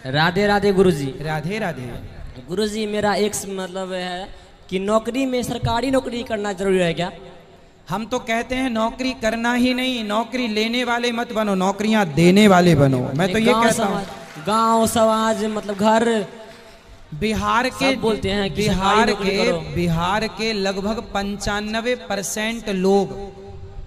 राधे राधे गुरुजी। राधे राधे। गुरुजी मेरा एक मतलब है कि नौकरी में सरकारी नौकरी करना जरूरी है क्या? हम तो कहते हैं नौकरी करना ही नहीं, नौकरी लेने वाले मत बनो, नौकरियां देने वाले बनो। मैं तो ये कहता हूँ गांव समाज मतलब घर बिहार के बोलते हैं कि बिहार के लगभग 95% लोग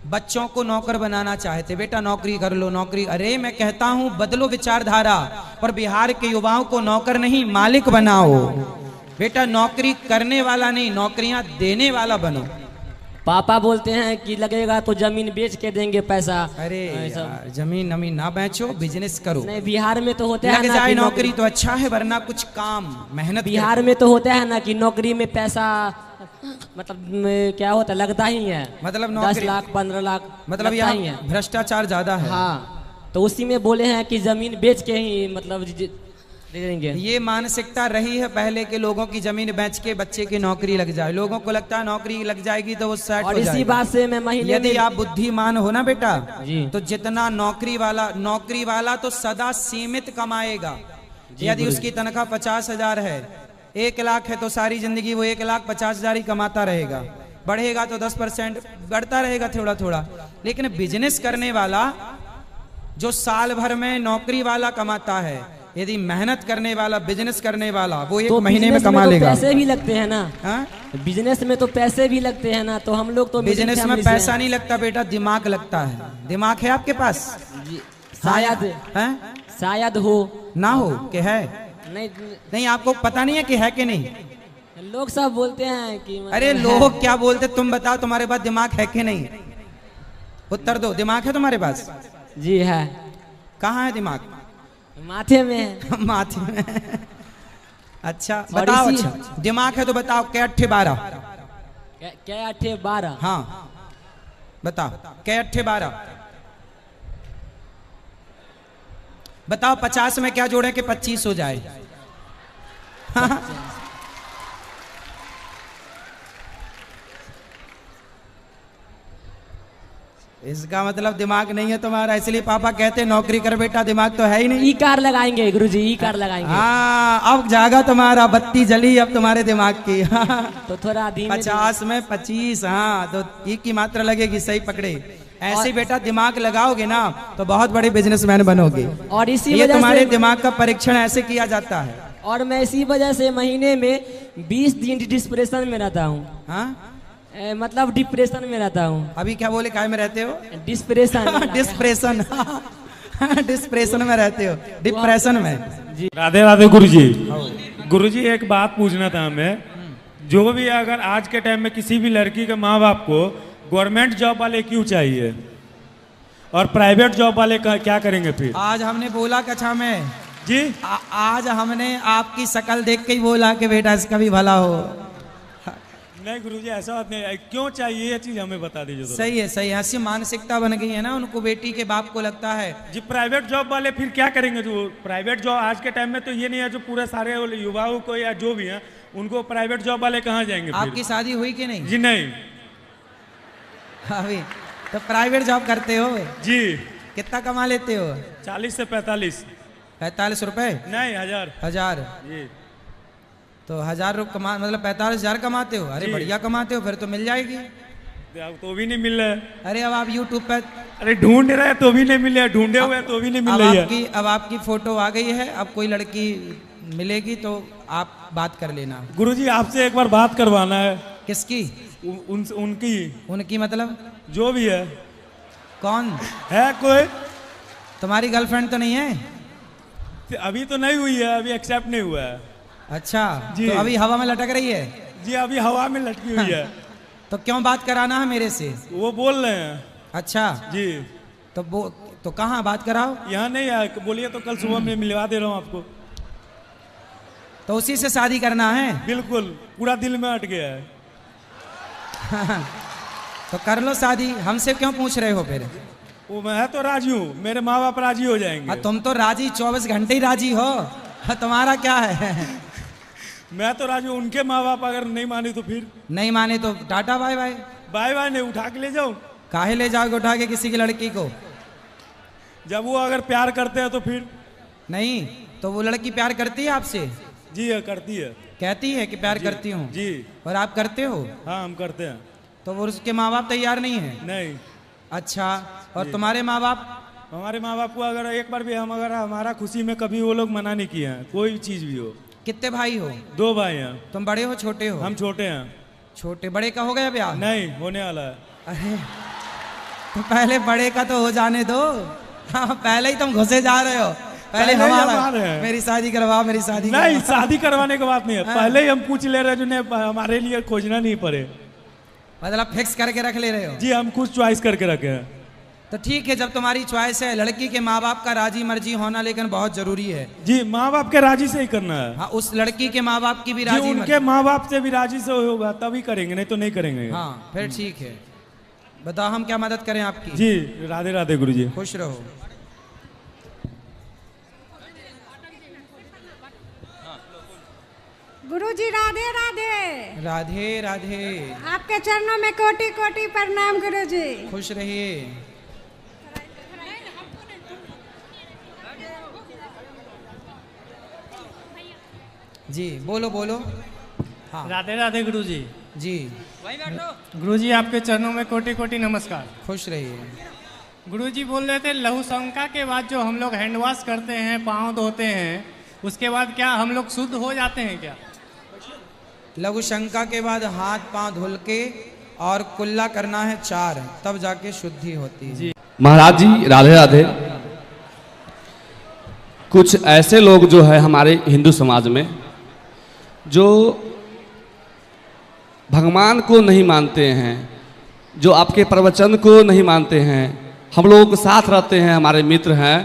बच्चों को नौकर बनाना चाहते। बेटा नौकरी कर लो, नौकरी। अरे मैं कहता हूं बदलो विचारधारा, पर बिहार के युवाओं को नौकर नहीं मालिक बनाओ। बेटा नौकरी करने वाला नहीं, नौकरियां देने वाला बनो। पापा बोलते हैं कि लगेगा तो जमीन बेच के देंगे पैसा। अरे यार, जमीन नमीन ना बेचो, बिजनेस करो। नहीं, बिहार में तो होता है लग जाए नौकरी तो अच्छा है, वरना कुछ काम मेहनत। बिहार में तो होता है ना कि नौकरी में पैसा मतलब क्या होता है, लगता ही है। मतलब 10 लाख 15 लाख मतलब यहाँ ही है, भ्रष्टाचार ज्यादा है। हाँ, तो उसी में बोले हैं कि जमीन बेच के ही मतलब दे देंगे। ये मानसिकता रही है पहले के लोगों की, जमीन बेच के बच्चे की नौकरी लग जाए। लोगों को लगता है नौकरी लग जाएगी तो वो सेट हो जाएगा। इसी बात से मैं महीने यदि आप बुद्धिमान हो ना बेटा जी, तो जितना नौकरी वाला तो सदा सीमित कमाएगा। यदि उसकी तनख्वाह 50,000 है, 1 लाख है, तो सारी जिंदगी वो 1,50,000 ही कमाता रहेगा। बढ़ेगा तो 10% बढ़ता रहेगा थोड़ा थोड़ा। लेकिन बिजनेस करने वाला जो साल भर में नौकरी वाला कमाता है, यदि मेहनत करने वाला बिजनेस करने वाला वो 1 महीने में कमा लेगा। पैसे भी लगते हैं ना। बिजनेस में तो पैसे भी लगते हैं ना, तो हम लोग तो बिजनेस में पैसा नहीं लगता बेटा, दिमाग लगता है। दिमाग है आपके पास? शायद है, शायद हो ना हो कि है नहीं आपको पता नहीं है कि है कि नहीं? लोग सब बोलते हैं कि अरे लोग क्या बोलते, तुम बताओ तुम्हारे पास दिमाग है कि नहीं? उत्तर दो। दिमाग है तुम्हारे पास? जी है। कहाँ है दिमाग? माथे में है। माथे में। अच्छा बताओ। अच्छा दिमाग है तो बताओ, क्या 8 12? क्या 8 12? हाँ बताओ, क्या 8 12? बताओ 50 में क्या जोड़े कि 25 हो जाए? इसका मतलब दिमाग नहीं है तुम्हारा, इसलिए पापा कहते हैं नौकरी कर बेटा, दिमाग तो है ही नहीं। ई कार लगाएंगे गुरुजी, ई कार लगाएंगे। हाँ अब जागा तुम्हारा, बत्ती जली अब तुम्हारे दिमाग की। तो थोड़ा 50 में 25, हाँ तो ई की मात्रा लगेगी, सही पकड़े। ऐसे बेटा दिमाग लगाओगे ना तो बहुत बड़े बिजनेसमैन बनोगे। और इसी ये तुम्हारे दिमाग का परीक्षण ऐसे किया जाता है। और मैं इसी वजह से महीने में 20 दिन डिप्रेशन में रहता हूँ। हाँ मतलब डिप्रेशन में रहता हूँ। अभी क्या बोले, काय में रहते हो? डिप्रेशन। डिप्रेशन। डिप्रेशन में रहते हो, डिप्रेशन में। जी राधे राधे गुरुजी। गुरुजी एक बात पूछना था हमें, जो भी अगर आज के टाइम में किसी भी लड़की के माँ बाप को गवर्नमेंट जॉब वाले क्यों चाहिए और प्राइवेट जॉब वाले क्या करेंगे फिर? आज हमने बोला कक्षा में जी, आज हमने आपकी शक्ल देख के ही बोला कि बेटा इसका भी भला हो। नहीं गुरुजी ऐसा बात नहीं, क्यों चाहिए ये चीज हमें बता दीजिए। सही है, सही है। ऐसी मानसिकता बन गई है ना उनको, बेटी के बाप को लगता है जी प्राइवेट जॉब वाले फिर क्या करेंगे? जो प्राइवेट जॉब आज के टाइम में तो ये नहीं है, जो पूरे सारे युवाओं को या जो भी है उनको प्राइवेट जॉब वाले कहाँ जाएंगे? आपकी शादी हुई कि नहीं? जी नहीं। अभी तो प्राइवेट जॉब करते हो जी। कितना कमा लेते हो? 40 से 45। 45 रुपए? नहीं 1000 जी। तो 1000 रुपये कमा मतलब 45,000 कमाते हो? अरे बढ़िया कमाते हो, फिर तो मिल जाएगी। तो भी नहीं मिल रहा है। अरे अब आप YouTube पे अरे ढूंढ रहे तो भी नहीं मिले, ढूंढे हुए तो भी नहीं मिल रही है। अब आपकी फोटो आ गई है, अब कोई लड़की मिलेगी तो आप बात कर लेना। गुरुजी आपसे एक बार बात करवाना है। किसकी? उनकी मतलब जो भी है। कौन है? कोई तुम्हारी गर्लफ्रेंड तो नहीं है? अभी तो नहीं हुई है, अभी एक्सेप्ट नहीं हुआ है। अच्छा जी। तो अभी हवा में लटक रही है? जी अभी हवा में लटकी हुई है। तो क्यों बात कराना है मेरे से? वो बोल रहे हैं। अच्छा जी। तो कहाँ बात कराओ? यहाँ नहीं है, बोलिए तो कल सुबह में मिलवा दे रहा हूँ आपको। तो उसी से शादी करना है? बिल्कुल, पूरा दिल में अट गया है। तो कर लो शादी, हमसे क्यों पूछ रहे हो फिर? वो मैं तो राजी हूँ, मेरे माँ बाप राजी हो जाएंगे। तुम तो राजी 24 घंटे ही राजी हो, तुम्हारा क्या है? मैं तो राजी हूँ, उनके माँ बाप अगर नहीं माने तो फिर? नहीं माने तो tata bye bye. Bye bye नहीं, उठा के ले जाओ। काहे ले जाओगे उठा के किसी की लड़की को? जब वो अगर प्यार करते हैं तो फिर? नहीं तो वो लड़की प्यार करती है आपसे? जी करती है। कहती है कि प्यार करती हूँ? जी। और आप करते हो? हाँ हम करते हैं। तो वो उसके माँ बाप तैयार नहीं है? नहीं। अच्छा, और तुम्हारे माँ बाप? हमारे माँ बाप को अगर एक बार भी हम अगर हमारा खुशी में कभी वो लोग मना नहीं किए हैं, कोई भी चीज भी हो। कितने भाई हो? 2 भाई हैं। तुम बड़े हो छोटे हो? हम छोटे हैं। छोटे। बड़े का हो गया ब्याह? नहीं, होने वाला है। अरे तो पहले बड़े का तो हो जाने दो। हाँ, पहले ही तुम घुसे जा रहे हो। पहले पहले ही हम हमारा आ रहे हैं। मेरी शादी करवा, मेरी शादी नहीं, करवा। शादी करवाने की बात नहीं है, पहले ही हम पूछ ले रहे हैं जिन्हें हमारे लिए खोजना नहीं पड़े। मतलब फिक्स करके रख ले रहे हो? जी हम कुछ चॉइस करके रखे हैं। तो ठीक है, जब तुम्हारी चॉइस है, लड़की के माँ बाप का राजी मर्जी होना लेकिन बहुत जरूरी है। जी माँ बाप के राजी से ही करना है। हाँ, उस लड़की के माँ बाप की भी जी राजी उनके माँ बाप से भी राजी से होगा तभी करेंगे, नहीं तो नहीं करेंगे। हाँ, फिर ठीक है। बताओ हम क्या मदद करें आपकी? जी राधे राधे गुरुजी। खुश रहो। गुरुजी राधे राधे। राधे राधे। आपके चरणों में कोटि कोटि प्रणाम गुरुजी। खुश रहिए। जी बोलो बोलो। हाँ राधे राधे गुरुजी। जी गुरुजी आपके चरणों में कोटि कोटि नमस्कार। खुश रहिए। गुरुजी बोल रहे थे लहू शंका के बाद जो हम लोग हैंड वॉश करते हैं, पाँव धोते हैं, उसके बाद क्या हम लोग शुद्ध हो जाते हैं क्या? लघु शंका के बाद हाथ पांव धुल के और कुल्ला करना है 4, तब जाके शुद्धि होती है। महाराज जी राधे राधे। कुछ ऐसे लोग जो है हमारे हिंदू समाज में जो भगवान को नहीं मानते हैं, जो आपके प्रवचन को नहीं मानते हैं, हम लोगों के साथ रहते हैं, हमारे मित्र हैं,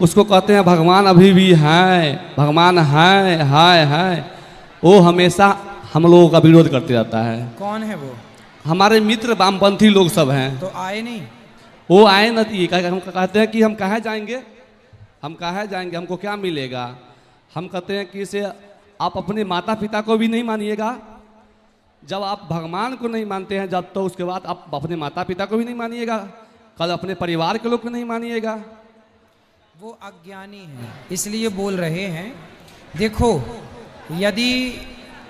उसको कहते हैं भगवान अभी भी है, भगवान है, वो हमेशा हम लोगों का विरोध करते रहता है। कौन है वो? हमारे मित्र वामपंथी लोग सब हैं। तो आए नहीं? वो आए नहीं, हम कहते हैं कि हम कहाँ जाएंगे, हम कहाँ जाएंगे, हमको क्या मिलेगा। हम कहते हैं कि इसे आप अपने माता पिता को भी नहीं मानिएगा, जब आप भगवान को नहीं मानते हैं जब, तो उसके बाद आप अपने माता पिता को भी नहीं मानिएगा, कल अपने परिवार के लोग को नहीं मानिएगा। वो अज्ञानी है इसलिए बोल रहे हैं। देखो, यदि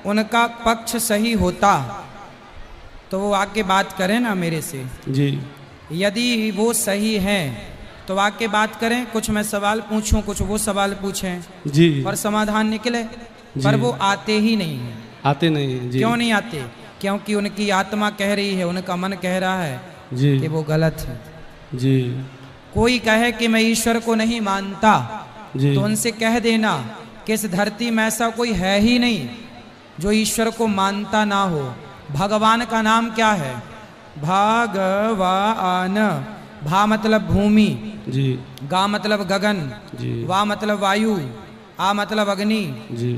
उनका पक्ष सही होता तो वो आके बात करें ना मेरे से। जी। यदि वो सही है तो आके बात करें, कुछ मैं सवाल पूछूं, कुछ वो सवाल पूछें जी। और समाधान निकले। पर वो आते ही नहीं है। आते नहीं जी। क्यों नहीं आते? क्योंकि उनकी आत्मा कह रही है, उनका मन कह रहा है जी कि वो गलत है। जी। कोई कहे कि मैं ईश्वर को नहीं मानता जी। तो उनसे कह देना कि इस धरती में ऐसा कोई है ही नहीं जो ईश्वर को मानता ना हो। भगवान का नाम क्या है? भगवान। भा मतलब भूमि, जी। गा मतलब गगन, जी। वा मतलब वायु, आ मतलब अग्नि, जी।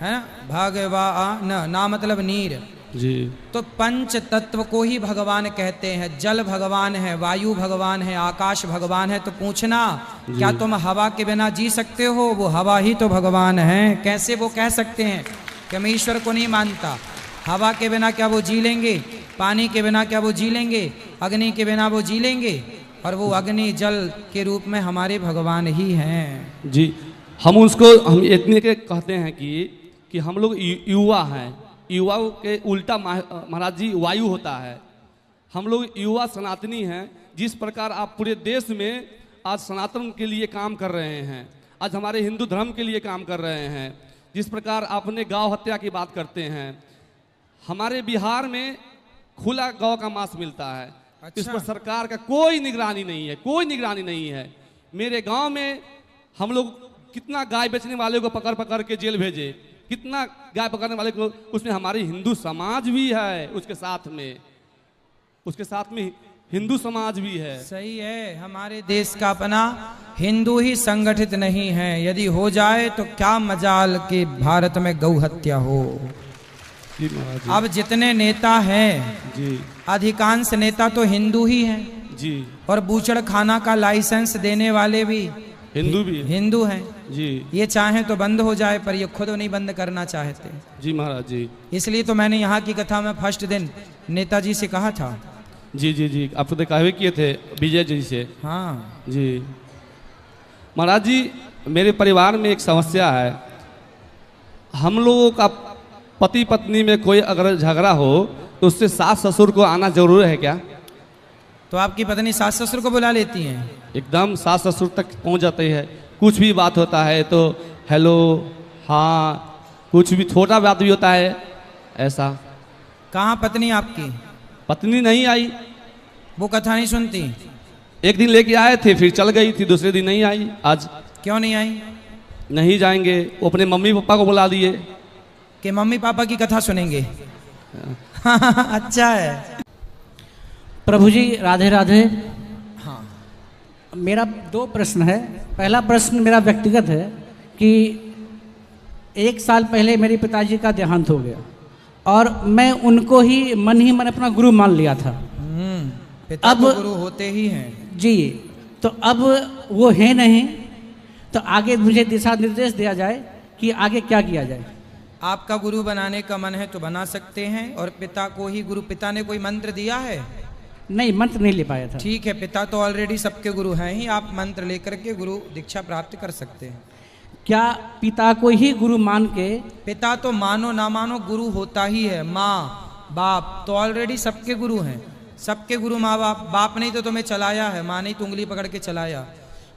है ना? भगवान, ना मतलब नीर। जी। तो पंच तत्व को ही भगवान कहते हैं। जल भगवान है, वायु भगवान है, आकाश भगवान है। तो पूछना, क्या तुम हवा के बिना जी सकते हो? वो हवा ही तो भगवान है। कैसे वो कह सकते हैं कि मैं ईश्वर को नहीं मानता? हवा के बिना क्या वो जी लेंगे? पानी के बिना क्या वो जी लेंगे? अग्नि के बिना वो जी लेंगे? और वो अग्नि जल के रूप में हमारे भगवान ही हैं। जी। हम हम इतने के कहते हैं कि हम लोग युवा हैं। युवाओं के उल्टा महाराज जी वायु होता है। हम लोग युवा सनातनी हैं। जिस प्रकार आप पूरे देश में आज सनातन के लिए काम कर रहे हैं, आज हमारे हिंदू धर्म के लिए काम कर रहे हैं, जिस प्रकार आपने गौ हत्या की बात करते हैं, हमारे बिहार में खुला गौ का मांस मिलता है। अच्छा। इस पर सरकार का कोई निगरानी नहीं है, कोई निगरानी नहीं है। मेरे गांव में हम लोग कितना गाय बेचने वाले को पकड़ पकड़ के जेल भेजे, कितना गाय पकड़ने वाले को, उसमें हमारी हिंदू समाज भी है, उसके साथ में हिंदू समाज भी है। सही है। हमारे देश का अपना हिंदू ही संगठित नहीं है। यदि हो जाए तो क्या मजाल कि भारत में गौ हत्या हो। जी महाराज जी। अब जितने नेता हैं, जी। अधिकांश नेता तो हिंदू ही हैं। जी। और बूचड़ खाना का लाइसेंस देने वाले भी हिंदू भी हिंदू हैं। जी। ये चाहें तो बंद हो जाए, पर ये खुद नहीं बंद करना चाहते। जी महाराज जी। इसलिए तो मैंने यहाँ की कथा में फर्स्ट दिन नेताजी से कहा था। जी जी जी। आप तो कहवे किए थे विजय जी से। हाँ जी महाराज जी, मेरे परिवार में एक समस्या है। हम लोगों का पति पत्नी में कोई अगर झगड़ा हो तो उससे सास ससुर को आना जरूर है क्या? तो आपकी पत्नी सास ससुर को बुला लेती हैं? एकदम सास ससुर तक पहुंच जाते हैं। कुछ भी बात होता है तो हेलो, हाँ, कुछ भी छोटा बात भी होता है ऐसा। कहाँ पत्नी आपकी? पत्नी नहीं आई, वो कथा नहीं सुनती? एक दिन लेके आए थे फिर चल गई थी, दूसरे दिन नहीं आई। आज क्यों नहीं आई? नहीं जाएंगे, वो अपने मम्मी पापा को बुला दिए कि मम्मी पापा की कथा सुनेंगे। अच्छा है। प्रभु जी राधे राधे। हाँ, मेरा 2 प्रश्न है। पहला प्रश्न मेरा व्यक्तिगत है कि 1 साल पहले मेरे पिताजी का देहांत हो गया और मैं उनको ही मन अपना गुरु मान लिया था। पिता अब तो गुरु होते ही हैं जी। तो अब वो है नहीं, तो आगे मुझे दिशा निर्देश दिया जाए कि आगे क्या किया जाए। आपका गुरु बनाने का मन है तो बना सकते हैं। और पिता को ही गुरु, पिता ने कोई मंत्र दिया है? नहीं, मंत्र नहीं ले पाया था। ठीक है, पिता तो ऑलरेडी सबके गुरु हैं ही। आप मंत्र लेकर के गुरु दीक्षा प्राप्त कर सकते हैं। क्या पिता को ही गुरु मान के? पिता तो मानो ना मानो गुरु होता ही है। माँ बाप तो ऑलरेडी सबके गुरु हैं। सबके गुरु माँ बाप। बाप ने तो तुम्हें चलाया है, माँ ने तो उंगली पकड़ के चलाया।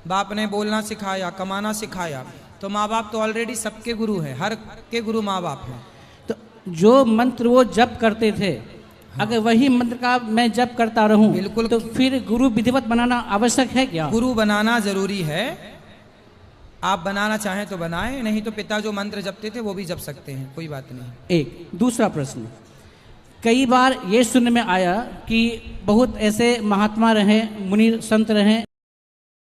बाप ने बोलना सिखाया, कमाना सिखाया। तो माँ बाप तो ऑलरेडी सबके गुरु हैं। हर के गुरु माँ बाप हैं। तो जो मंत्र वो जप करते थे, अगर वही मंत्र का मैं जप करता रहूं, बिल्कुल। तो फिर गुरु विधिवत बनाना आवश्यक है क्या? गुरु बनाना जरूरी है। आप बनाना चाहें तो बनाएं, नहीं तो पिता जो मंत्र जपते थे वो भी जप सकते हैं, कोई बात नहीं। एक दूसरा प्रश्न, कई बार ये सुनने में आया कि बहुत ऐसे महात्मा रहे, मुनि संत रहे